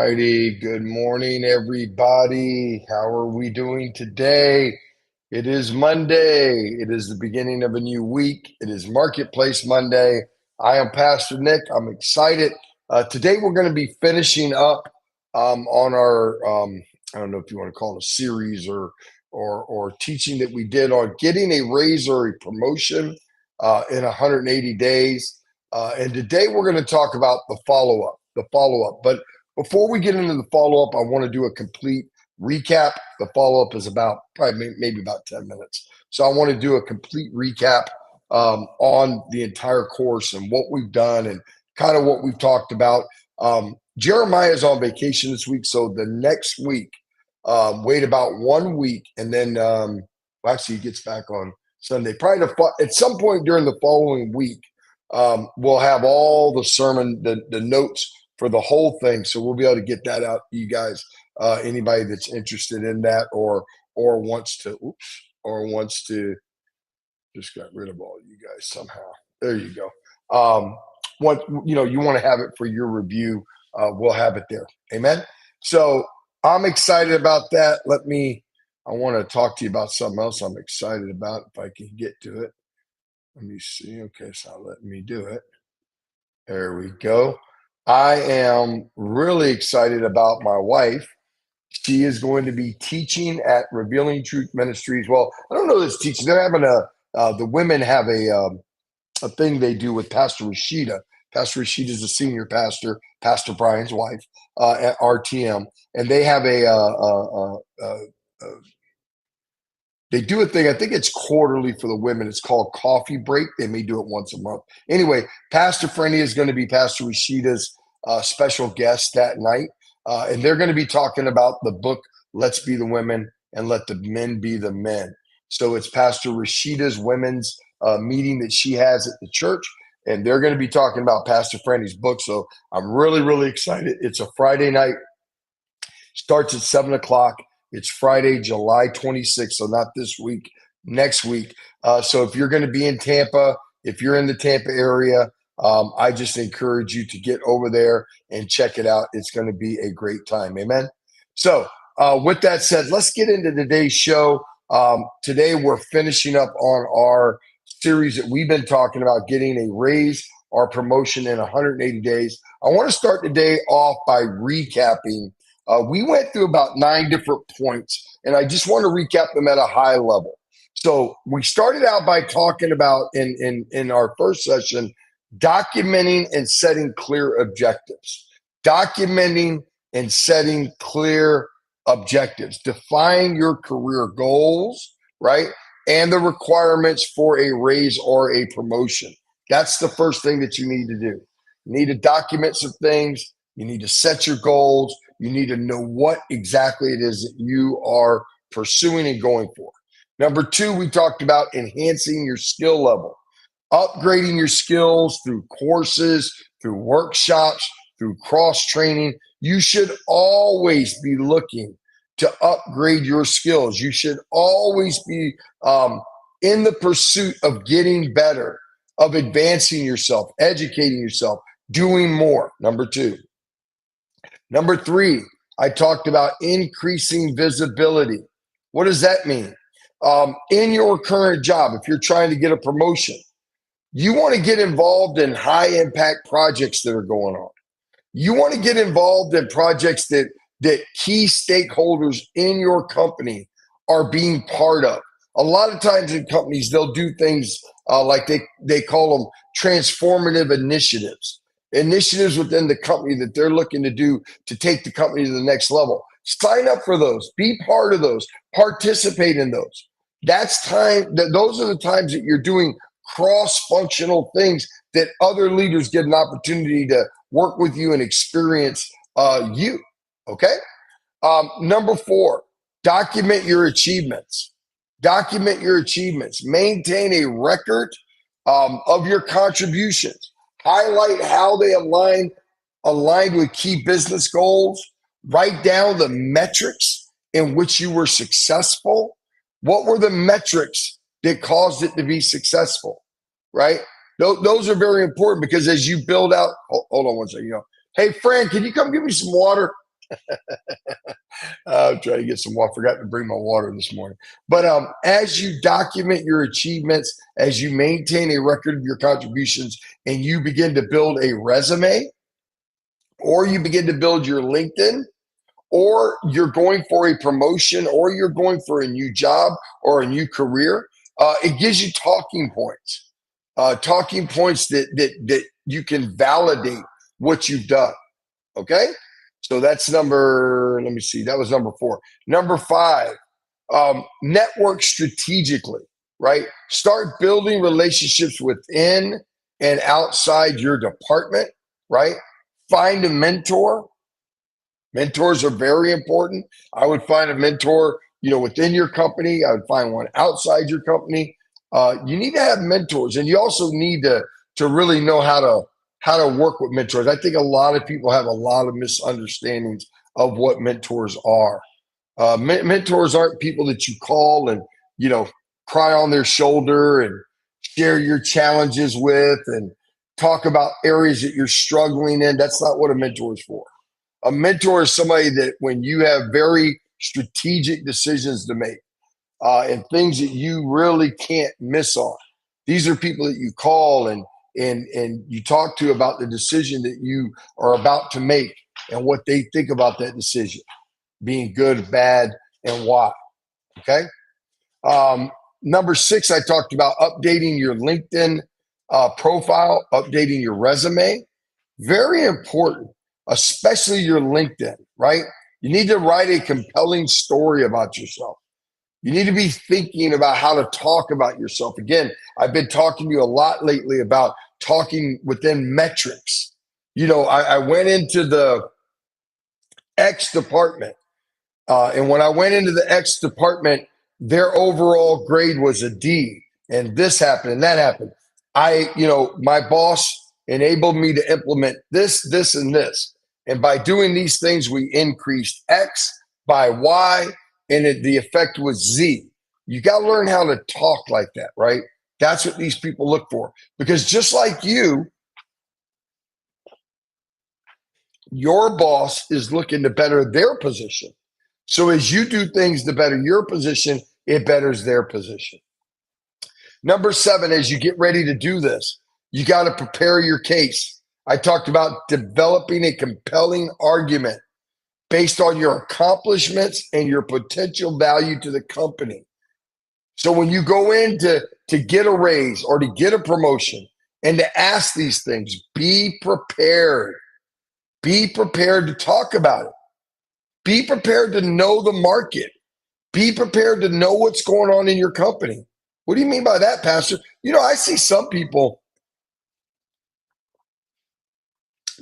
righty. Good morning, everybody. How are we doing today? It is Monday. It is the beginning of a new week. It is Marketplace Monday. I am Pastor Nick. I'm excited. Today, we're going to be finishing up on our, I don't know if you want to call it a series or teaching that we did on getting a raise or a promotion in 180 days. And today, we're going to talk about the follow-up. But before we get into the follow-up, I want to do a complete recap. The follow-up is about maybe about 10 minutes. So I want to do a complete recap on the entire course and what we've done and kind of what we've talked about. Jeremiah is on vacation this week. So the next week, wait about 1 week. And then actually he gets back on Sunday. Probably at some point during the following week, we'll have all the sermon, the notes for the whole thing. So we'll be able to get that out to you guys. Anybody that's interested in that or wants to just got rid of all you guys somehow. There you go. You want to have it for your review. We'll have it there. Amen. So I'm excited about that. I want to talk to you about something else I'm excited about if I can get to it. Let me see. Okay, so let me do it. There we go. I am really excited about my wife. She is going to be teaching at Revealing Truth Ministries. Well, I don't know this teaching. They're having the women have a thing they do with Pastor Rashida. Pastor Rashida is the senior pastor, Pastor Brian's wife, at RTM. And they have they do a thing, I think it's quarterly for the women. It's called Coffee Break. They may do it once a month. Anyway, Pastor Frenny is going to be Pastor Rashida's special guest that night. And they're going to be talking about the book, Let's Be the Women and Let the Men Be the Men. So it's Pastor Rashida's women's meeting that she has at the church. And they're going to be talking about Pastor Frenny's book. So I'm really, really excited. It's a Friday night. Starts at 7 o'clock. It's Friday, July 26th, so not this week, next week. So if you're going to be in Tampa, if you're in the Tampa area, I just encourage you to get over there and check it out. It's going to be a great time. Amen. So with that said, let's get into today's show. Today, we're finishing up on our series that we've been talking about, getting a raise or promotion in 180 days. I want to start today off by recapping. We went through about 9 different points, and I just want to recap them at a high level. So we started out by talking about in our first session, documenting and setting clear objectives. Documenting and setting clear objectives. Define your career goals, right? And the requirements for a raise or a promotion. That's the first thing that you need to do. You need to document some things. You need to set your goals. You need to know what exactly it is that you are pursuing and going for. Number 2, we talked about enhancing your skill level, upgrading your skills through courses, through workshops, through cross-training. You should always be looking to upgrade your skills. You should always be in the pursuit of getting better, of advancing yourself, educating yourself, doing more. Number 2. Number 3, I talked about increasing visibility. What does that mean? In your current job, if you're trying to get a promotion, you want to get involved in high impact projects that are going on. You want to get involved in projects that key stakeholders in your company are being part of. A lot of times in companies, they'll do things like they call them transformative initiatives. Initiatives within the company that they're looking to do to take the company to the next level. Sign up for those. Be part of those. Participate in those. Those are the times that you're doing cross-functional things that other leaders get an opportunity to work with you and experience you. Okay? Number 4, document your achievements. Document your achievements. Maintain a record of your contributions. Highlight how they aligned with key business goals. Write down the metrics in which you were successful. What were the metrics that caused it to be successful, right? Those are very important because as you build out, hold on one second. Hey, Fran, can you come give me some water? I'm trying to get some water. I forgot to bring my water this morning. But as you document your achievements, as you maintain a record of your contributions, and you begin to build a resume, or you begin to build your LinkedIn, or you're going for a promotion, or you're going for a new job or a new career, it gives you talking points that you can validate what you've done. Okay, so that's number. Let me see. That was number 4. Number 5, network strategically. Right, start building relationships within and outside your department. Right, find a mentor. Mentors are very important. I would find a mentor, within your company. I would find one outside your company. You need to have mentors, and you also need to really know how to work with mentors. I think a lot of people have a lot of misunderstandings of what mentors are. Mentors aren't people that you call and cry on their shoulder and share your challenges with and talk about areas that you're struggling in. That's not what a mentor is for. A mentor is somebody that when you have very strategic decisions to make and things that you really can't miss on, these are people that you call and you talk to about the decision that you are about to make and what they think about that decision, being good, bad, and why. Okay. Number 6, I talked about updating your LinkedIn profile, updating your resume. Very important, especially your LinkedIn, right? You need to write a compelling story about yourself. You need to be thinking about how to talk about yourself. Again, I've been talking to you a lot lately about talking within metrics. I went into the X department, and when I went into the X department, their overall grade was a D, and this happened and that happened. My boss enabled me to implement this, this, and this. And by doing these things, we increased X by Y, and the effect was Z. You got to learn how to talk like that, right? That's what these people look for. Because just like you, your boss is looking to better their position. So as you do things to better your position, it betters their position. Number 7, as you get ready to do this, you got to prepare your case. I talked about developing a compelling argument based on your accomplishments and your potential value to the company. So when you go in to get a raise or to get a promotion and to ask these things, be prepared. Be prepared to talk about it. Be prepared to know the market. Be prepared to know what's going on in your company. What do you mean by that, Pastor? I see some people,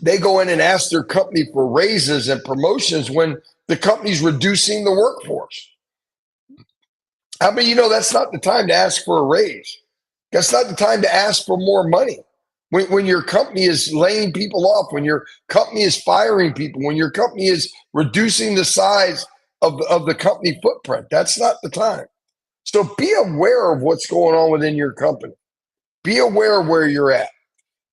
they go in and ask their company for raises and promotions when the company's reducing the workforce. How many that's not the time to ask for a raise? That's not the time to ask for more money. When your company is laying people off, when your company is firing people, when your company is reducing the size of the company footprint, that's not the time. So be aware of what's going on within your company. Be aware of where you're at.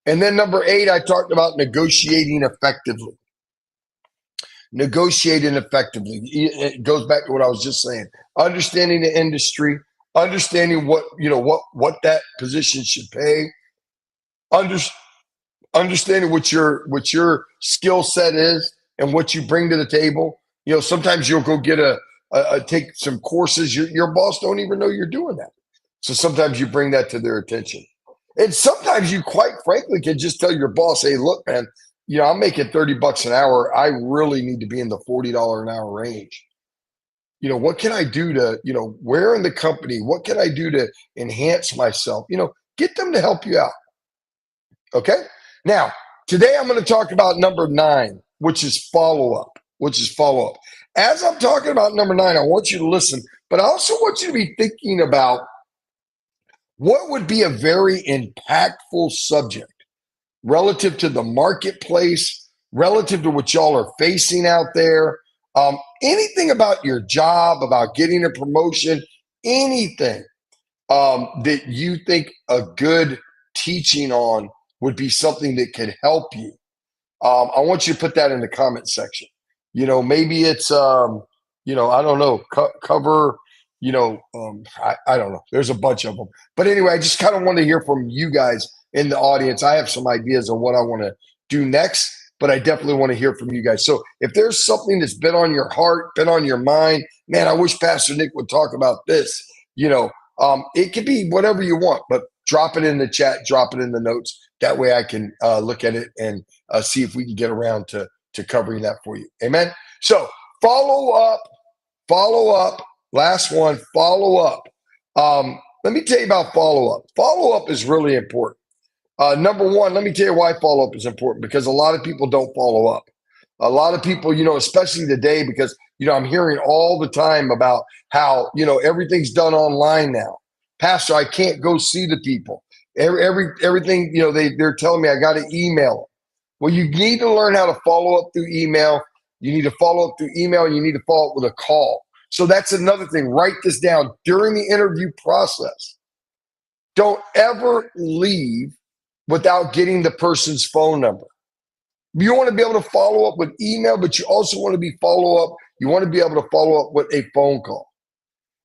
And then number 8, I talked about negotiating effectively. Negotiating effectively. It goes back to what I was just saying. Understanding the industry, understanding what that position should pay, understanding what your skill set is and what you bring to the table. Sometimes you'll go get take some courses. Your boss don't even know you're doing that. So sometimes you bring that to their attention. And sometimes you quite frankly can just tell your boss, hey, look, man, I'm making $30 an hour. I really need to be in the $40 an hour range. What can I do to, where in the company, what can I do to enhance myself? Get them to help you out. Okay. Now, today I'm going to talk about number 9, which is follow up. As I'm talking about number 9, I want you to listen, but I also want you to be thinking about what would be a very impactful subject relative to the marketplace, relative to what y'all are facing out there. Anything about your job, about getting a promotion, anything that you think a good teaching on would be something that could help you. I want you to put that in the comment section. Maybe it's, I don't know, cover, I don't know. There's a bunch of them. But anyway, I just kind of want to hear from you guys in the audience. I have some ideas on what I want to do next, but I definitely want to hear from you guys. So if there's something that's been on your heart, been on your mind, man, I wish Pastor Nick would talk about this, it could be whatever you want, but drop it in the chat, drop it in the notes. That way I can look at it and see if we can get around to covering that for you. Amen. So follow up. Last one, follow up. Let me tell you about follow up. Follow up is really important. Number one, let me tell you why follow up is important, because a lot of people don't follow up. A lot of people, especially today, because, I'm hearing all the time about how, everything's done online now. Pastor, I can't go see the people. Everything, they're telling me I got to email them. Well, you need to learn how to follow up through email. You need to follow up through email, and you need to follow up with a call. So that's another thing. Write this down during the interview process. Don't ever leave without getting the person's phone number. You want to be able to follow up with email, but you also want to be you want to be able to follow up with a phone call.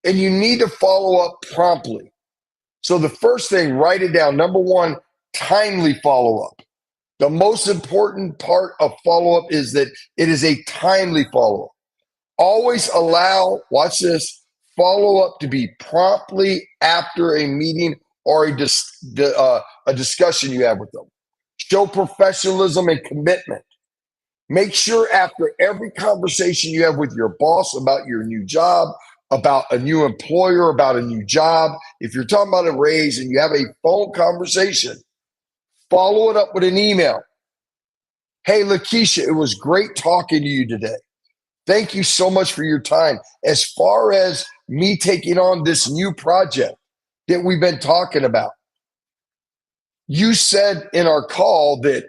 And you need to follow up promptly. So the first thing, write it down. Number one, timely follow up. The most important part of follow up is that it is a timely follow up. Always allow, watch this, follow up to be promptly after a meeting or a discussion you have with them. Show professionalism and commitment. Make sure after every conversation you have with your boss about your new job, about a new employer, about a new job, if you're talking about a raise and you have a phone conversation, follow it up with an email. Hey, Lakeisha, it was great talking to you today. Thank you so much for your time. As far as me taking on this new project that we've been talking about, you said in our call that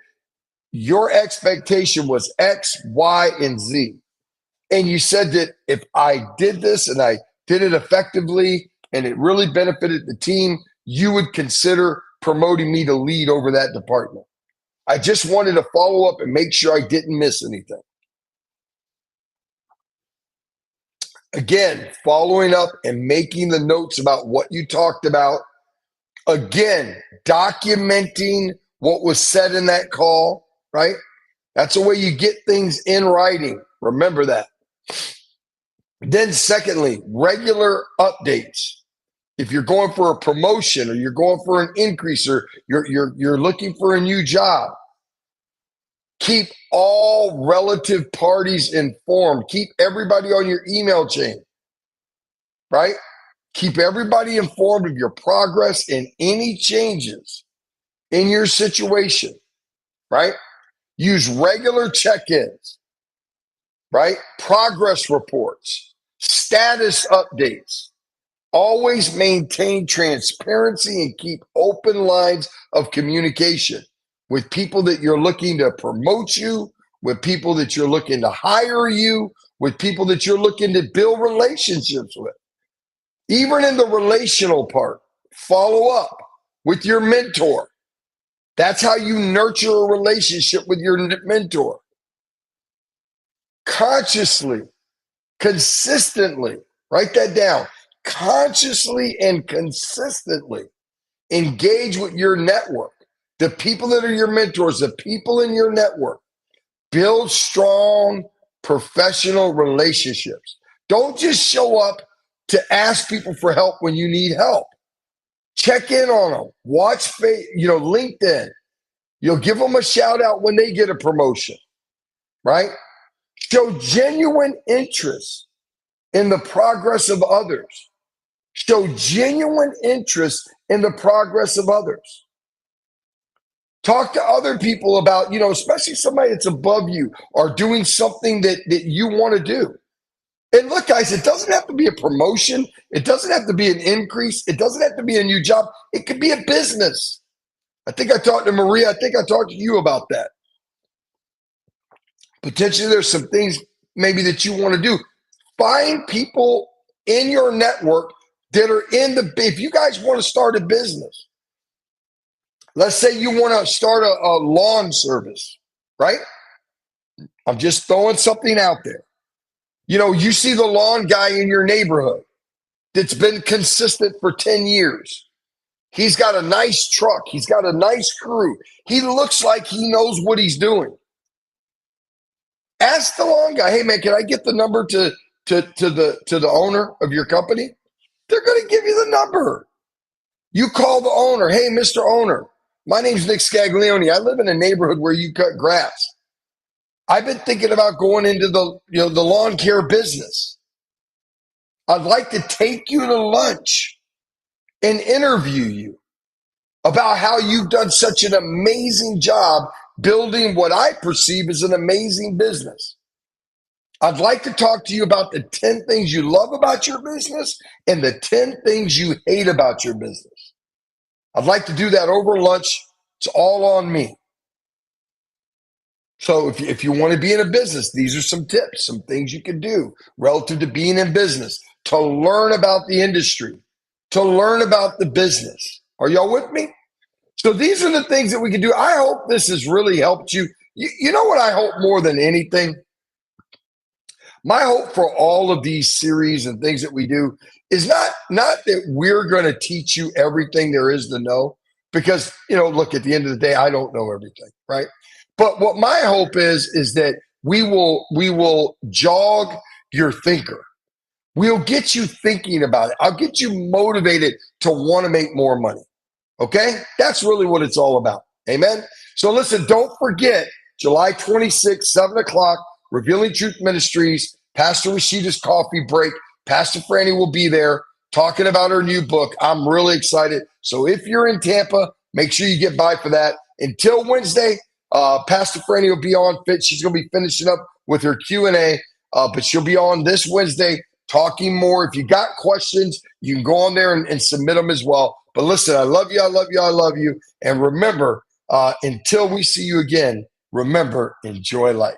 your expectation was X, Y, and Z. And you said that if I did this and I did it effectively and it really benefited the team, you would consider promoting me to lead over that department. I just wanted to follow up and make sure I didn't miss anything. Again, following up and making the notes about what you talked about. Again, documenting what was said in that call, right? That's the way you get things in writing. Remember that. Then secondly, regular updates. If you're going for a promotion or you're going for an increase or you're looking for a new job, keep all relative parties informed. Keep everybody on your email chain, right? Keep everybody informed of your progress and any changes in your situation, right? Use regular check-ins, right? Progress reports, status updates. Always maintain transparency and keep open lines of communication with people that you're looking to promote you, with people that you're looking to hire you, with people that you're looking to build relationships with. Even in the relational part, follow up with your mentor. That's how you nurture a relationship with your mentor. Consciously, consistently, write that down. Consciously and consistently engage with your network, the people that are your mentors, the people in your network. Build strong professional relationships. Don't just show up to ask people for help when you need help. Check in on them. Watch, LinkedIn. You'll give them a shout out when they get a promotion, right? Show genuine interest in the progress of others. Show genuine interest in the progress of others. Talk to other people about, especially somebody that's above you or doing something that you want to do. And look, guys, it doesn't have to be a promotion. It doesn't have to be an increase. It doesn't have to be a new job. It could be a business. I think I talked to Maria. I think I talked to you about that. Potentially there's some things maybe that you want to do. Find people in your network that are if you guys want to start a business, let's say you want to start a lawn service, right? I'm just throwing something out there. You see the lawn guy in your neighborhood that's been consistent for 10 years. He's got a nice truck. He's got a nice crew. He looks like he knows what he's doing. Ask the lawn guy, hey man, can I get the number to the owner of your company? They're going to give you the number. You call the owner, hey, Mr. Owner, my name's Nick Scaglione. I live in a neighborhood where you cut grass. I've been thinking about going into the lawn care business. I'd like to take you to lunch and interview you about how you've done such an amazing job building what I perceive as an amazing business. I'd like to talk to you about the 10 things you love about your business and the 10 things you hate about your business. I'd like to do that over lunch. It's all on me. So if you want to be in a business, these are some tips, some things you can do relative to being in business, to learn about the industry, to learn about the business. Are y'all with me? So these are the things that we can do. I hope this has really helped you. You know what I hope more than anything? My hope for all of these series and things that we do is not that we're going to teach you everything there is to know, because, look, at the end of the day, I don't know everything, right? But what my hope is that we will jog your thinker. We'll get you thinking about it. I'll get you motivated to want to make more money. Okay? That's really what it's all about. Amen? So listen, don't forget, July 26th, 7 o'clock, Revealing Truth Ministries, Pastor Rashida's coffee break. Pastor Franny will be there talking about her new book. I'm really excited. So if you're in Tampa, make sure you get by for that. Until Wednesday, Pastor Franny will be on fit. She's going to be finishing up with her Q&A, but she'll be on this Wednesday talking more. If you got questions, you can go on there and submit them as well. But listen, I love you. I love you. I love you. And remember, until we see you again, remember, enjoy life.